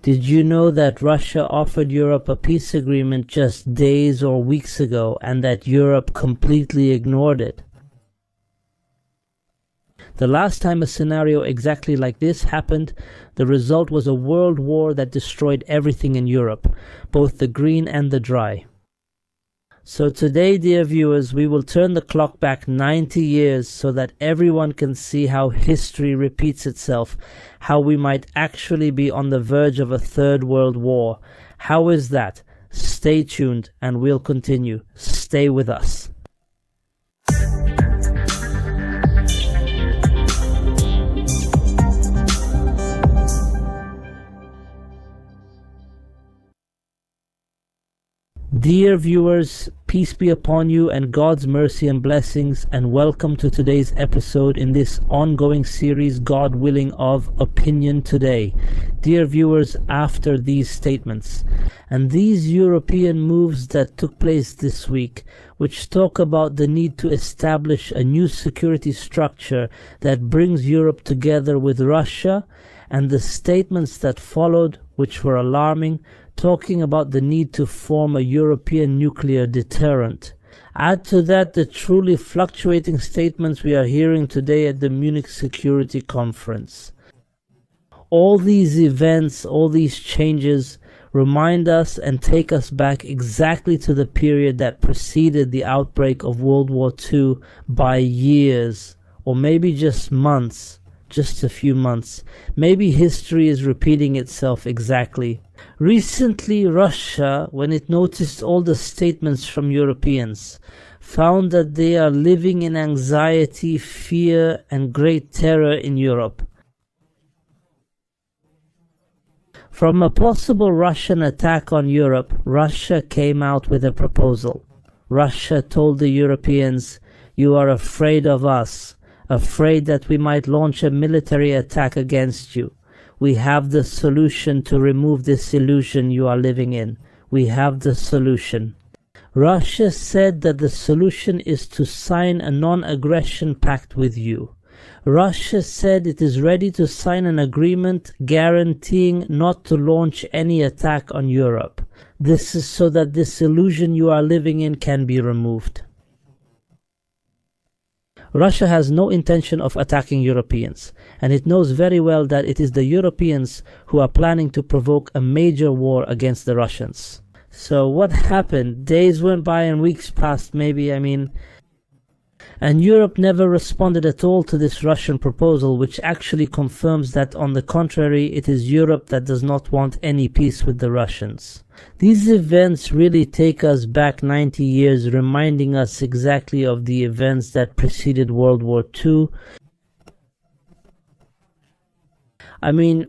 Did you know that Russia offered Europe a peace agreement just days or weeks ago and that Europe completely ignored it? The last time a scenario exactly like this happened, the result was a world war that destroyed everything in Europe, both the green and the dry. So today, dear viewers, we will turn the clock back 90 years so that everyone can see how history repeats itself, how we might actually be on the verge of a third world war. How is that? Stay tuned and we'll continue. Stay with us. Dear viewers, peace be upon you and God's mercy and blessings, and welcome to today's episode in this ongoing series, God willing, of Opinion Today. Dear viewers, after these statements and these European moves that took place this week, which talk about the need to establish a new security structure that brings Europe together with Russia, and the statements that followed, which were alarming, talking about the need to form a European nuclear deterrent. Add to that the truly fluctuating statements we are hearing today at the Munich Security Conference. All these events, all these changes remind us and take us back exactly to the period that preceded the outbreak of World War II by years, or maybe just months, just a few months. Maybe history is repeating itself exactly. Recently, Russia, when it noticed all the statements from Europeans, found that they are living in anxiety, fear, and great terror in Europe. From a possible Russian attack on Europe, Russia came out with a proposal. Russia told the Europeans, "You are afraid of us, afraid that we might launch a military attack against you. We have the solution to remove this illusion you are living in. We have the solution." Russia said that the solution is to sign a non-aggression pact with you. Russia said it is ready to sign an agreement guaranteeing not to launch any attack on Europe. This is so that this illusion you are living in can be removed. Russia has no intention of attacking Europeans, and it knows very well that it is the Europeans who are planning to provoke a major war against the Russians. So what happened? Days went by and weeks passed, maybe, and Europe never responded at all to this Russian proposal, which actually confirms that, on the contrary, it is Europe that does not want any peace with the Russians. These events really take us back 90 years, reminding us exactly of the events that preceded World War II.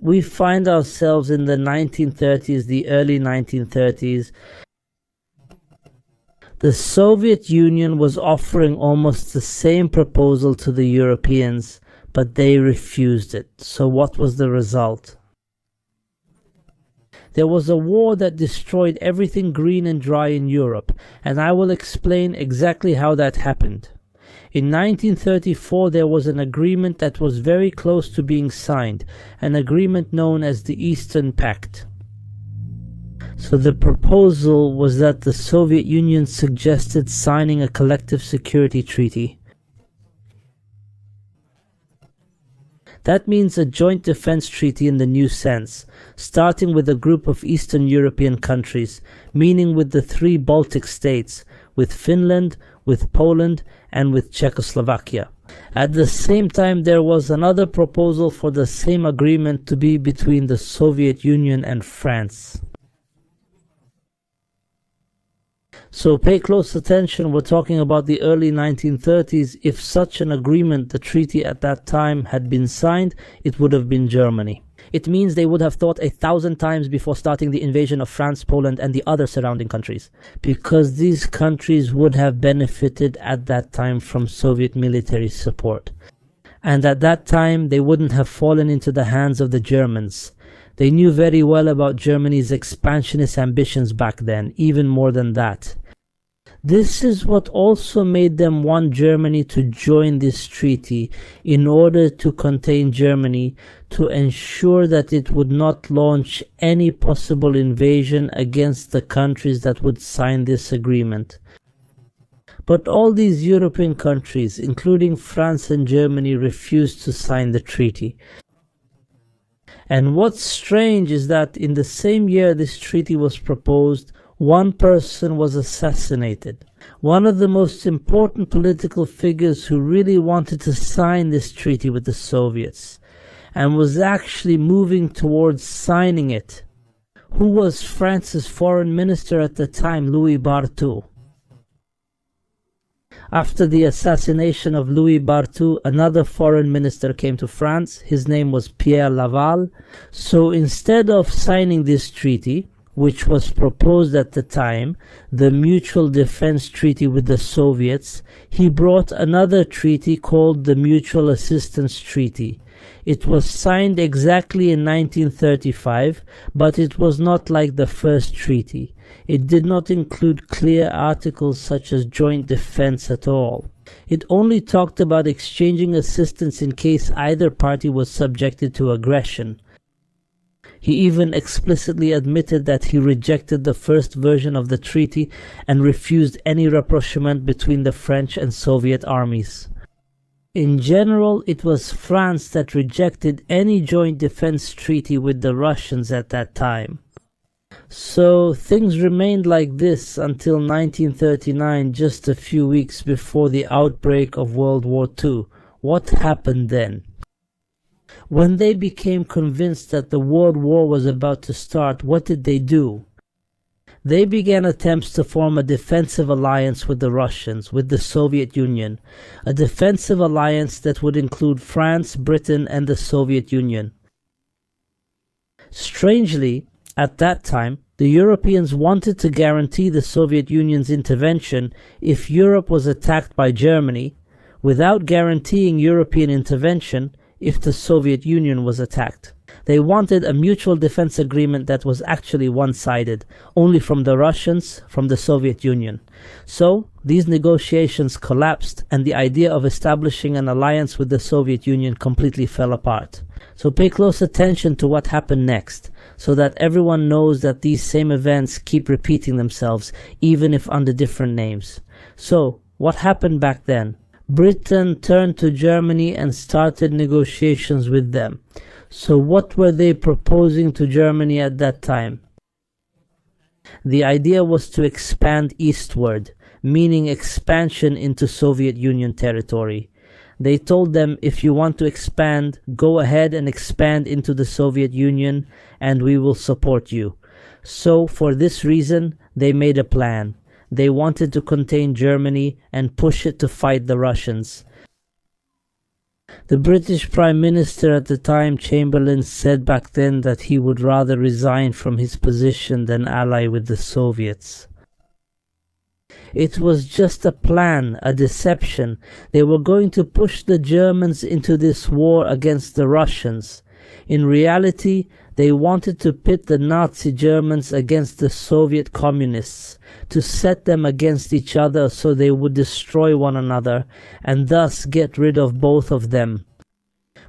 We find ourselves in the 1930s, the early 1930s. The Soviet Union was offering almost the same proposal to the Europeans, but they refused it. So what was the result? There was a war that destroyed everything green and dry in Europe, and I will explain exactly how that happened. In 1934 there was an agreement that was very close to being signed, an agreement known as the Eastern Pact. So the proposal was that the Soviet Union suggested signing a collective security treaty. That means a joint defense treaty in the new sense, starting with a group of Eastern European countries, meaning with the 3 Baltic states, with Finland, with Poland, and with Czechoslovakia. At the same time, there was another proposal for the same agreement to be between the Soviet Union and France. So pay close attention, we're talking about the early 1930s. If such an agreement, the treaty at that time, had been signed, it would have been Germany. It means they would have thought 1,000 times before starting the invasion of France, Poland, and the other surrounding countries, because these countries would have benefited at that time from Soviet military support. And at that time, they wouldn't have fallen into the hands of the Germans. They knew very well about Germany's expansionist ambitions back then, even more than that. This is what also made them want Germany to join this treaty in order to contain Germany, to ensure that it would not launch any possible invasion against the countries that would sign this agreement. But all these European countries, including France and Germany, refused to sign the treaty. And what's strange is that in the same year this treaty was proposed, one person was assassinated. One of the most important political figures who really wanted to sign this treaty with the Soviets, and was actually moving towards signing it, who was France's foreign minister at the time, Louis Barthou. After the assassination of Louis Barthou, another foreign minister came to France. His name was Pierre Laval. So instead of signing this treaty, which was proposed at the time, the Mutual Defense Treaty with the Soviets, he brought another treaty called the Mutual Assistance Treaty. It was signed exactly in 1935, but it was not like the first treaty. It did not include clear articles such as joint defense at all. It only talked about exchanging assistance in case either party was subjected to aggression. He even explicitly admitted that he rejected the first version of the treaty and refused any rapprochement between the French and Soviet armies. In general, it was France that rejected any joint defense treaty with the Russians at that time. So things remained like this until 1939, just a few weeks before the outbreak of World War II. What happened then? When they became convinced that the World War was about to start, what did they do? They began attempts to form a defensive alliance with the Russians, with the Soviet Union, a defensive alliance that would include France, Britain, and the Soviet Union. Strangely, at that time, the Europeans wanted to guarantee the Soviet Union's intervention if Europe was attacked by Germany, without guaranteeing European intervention if the Soviet Union was attacked. They wanted a mutual defense agreement that was actually one-sided, only from the Russians, from the Soviet Union. So, these negotiations collapsed and the idea of establishing an alliance with the Soviet Union completely fell apart. So pay close attention to what happened next, so that everyone knows that these same events keep repeating themselves, even if under different names. So, what happened back then? Britain turned to Germany and started negotiations with them. So what were they proposing to Germany at that time? The idea was to expand eastward, meaning expansion into Soviet Union territory. They told them, if you want to expand, go ahead and expand into the Soviet Union and we will support you. So for this reason, they made a plan. They wanted to contain Germany and push it to fight the Russians. The British Prime Minister at the time, Chamberlain, said back then that he would rather resign from his position than ally with the Soviets. It was just a plan, a deception. They were going to push the Germans into this war against the Russians. In reality, they wanted to pit the Nazi Germans against the Soviet communists, to set them against each other so they would destroy one another, and thus get rid of both of them.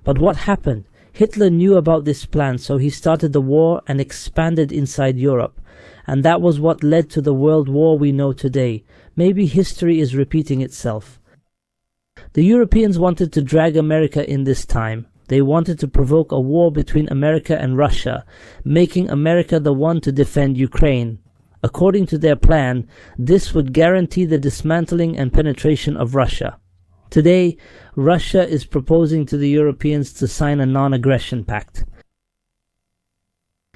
But what happened? Hitler knew about this plan, so he started the war and expanded inside Europe. And that was what led to the World War we know today. Maybe history is repeating itself. The Europeans wanted to drag America in this time. They wanted to provoke a war between America and Russia, making America the one to defend Ukraine. According to their plan, this would guarantee the dismantling and penetration of Russia. Today, Russia is proposing to the Europeans to sign a non-aggression pact.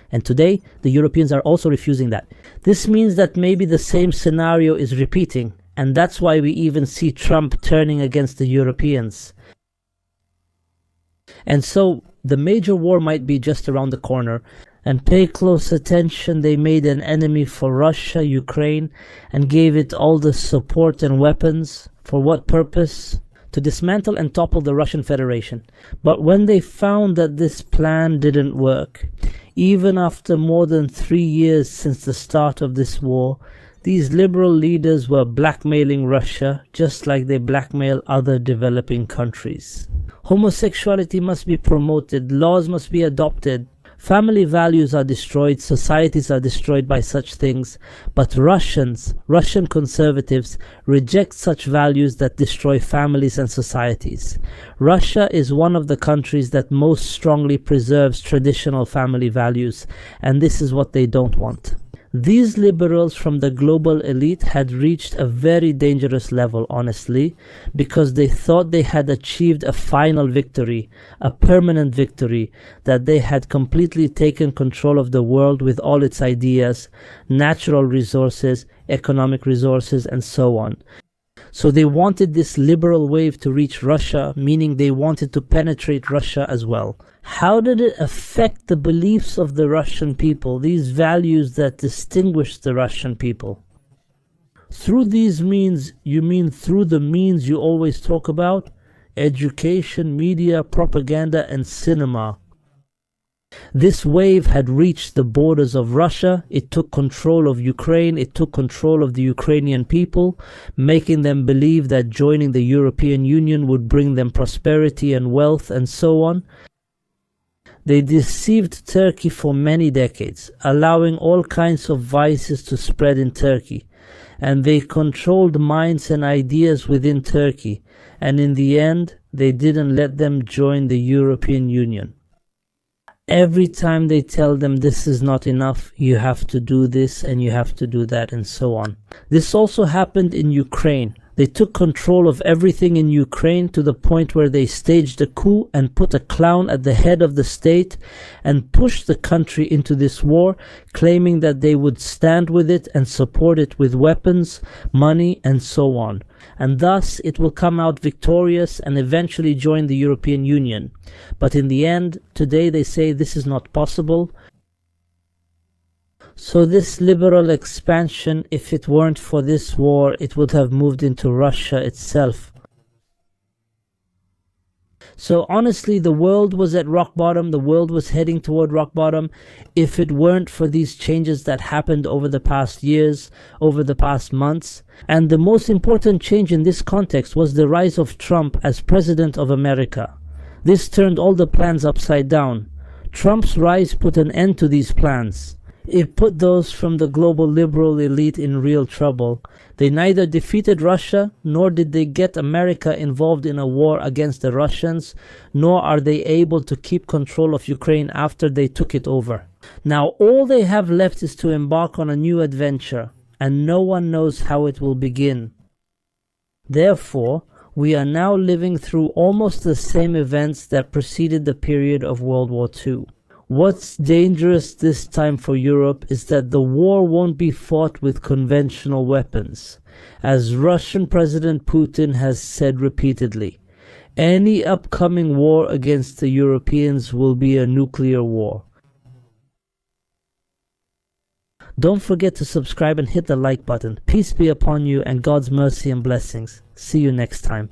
And today, the Europeans are also refusing that. This means that maybe the same scenario is repeating, and that's why we even see Trump turning against the Europeans. And so, the major war might be just around the corner. And pay close attention, they made an enemy for Russia, Ukraine, and gave it all the support and weapons. For what purpose? To dismantle and topple the Russian Federation. But when they found that this plan didn't work, even after more than 3 years since the start of this war, These liberal leaders were blackmailing Russia just like they blackmail other developing countries. Homosexuality must be promoted, laws must be adopted, family values are destroyed, societies are destroyed by such things, but Russian conservatives reject such values that destroy families and societies. Russia is one of the countries that most strongly preserves traditional family values, and this is what they don't want. These liberals from the global elite had reached a very dangerous level, honestly, because they thought they had achieved a final victory, a permanent victory, that they had completely taken control of the world with all its ideas, natural resources, economic resources, and so on. So they wanted this liberal wave to reach Russia, meaning they wanted to penetrate Russia as well. How did it affect the beliefs of the Russian people, these values that distinguish the Russian people? Through these means, you mean through the means you always talk about? Education, media, propaganda, and cinema. This wave had reached the borders of Russia, it took control of Ukraine, it took control of the Ukrainian people, making them believe that joining the European Union would bring them prosperity and wealth and so on. They deceived Turkey for many decades, allowing all kinds of vices to spread in Turkey, and they controlled minds and ideas within Turkey, and in the end, they didn't let them join the European Union. Every time they tell them this is not enough, you have to do this and you have to do that and so on. This also happened in Ukraine. They took control of everything in Ukraine to the point where they staged a coup and put a clown at the head of the state and pushed the country into this war, claiming that they would stand with it and support it with weapons, money, and so on. And thus it will come out victorious and eventually join the European Union. But in the end, today they say this is not possible. So this liberal expansion, if it weren't for this war, it would have moved into Russia itself. So honestly, the world was at rock bottom, the world was heading toward rock bottom, if it weren't for these changes that happened over the past years, over the past months. And the most important change in this context was the rise of Trump as President of America. This turned all the plans upside down. Trump's rise put an end to these plans. It put those from the global liberal elite in real trouble. They neither defeated Russia, nor did they get America involved in a war against the Russians, nor are they able to keep control of Ukraine after they took it over. Now all they have left is to embark on a new adventure, and no one knows how it will begin. Therefore, we are now living through almost the same events that preceded the period of World War II. What's dangerous this time for Europe is that the war won't be fought with conventional weapons. As Russian President Putin has said repeatedly, any upcoming war against the Europeans will be a nuclear war. Don't forget to subscribe and hit the like button. Peace be upon you and God's mercy and blessings. See you next time.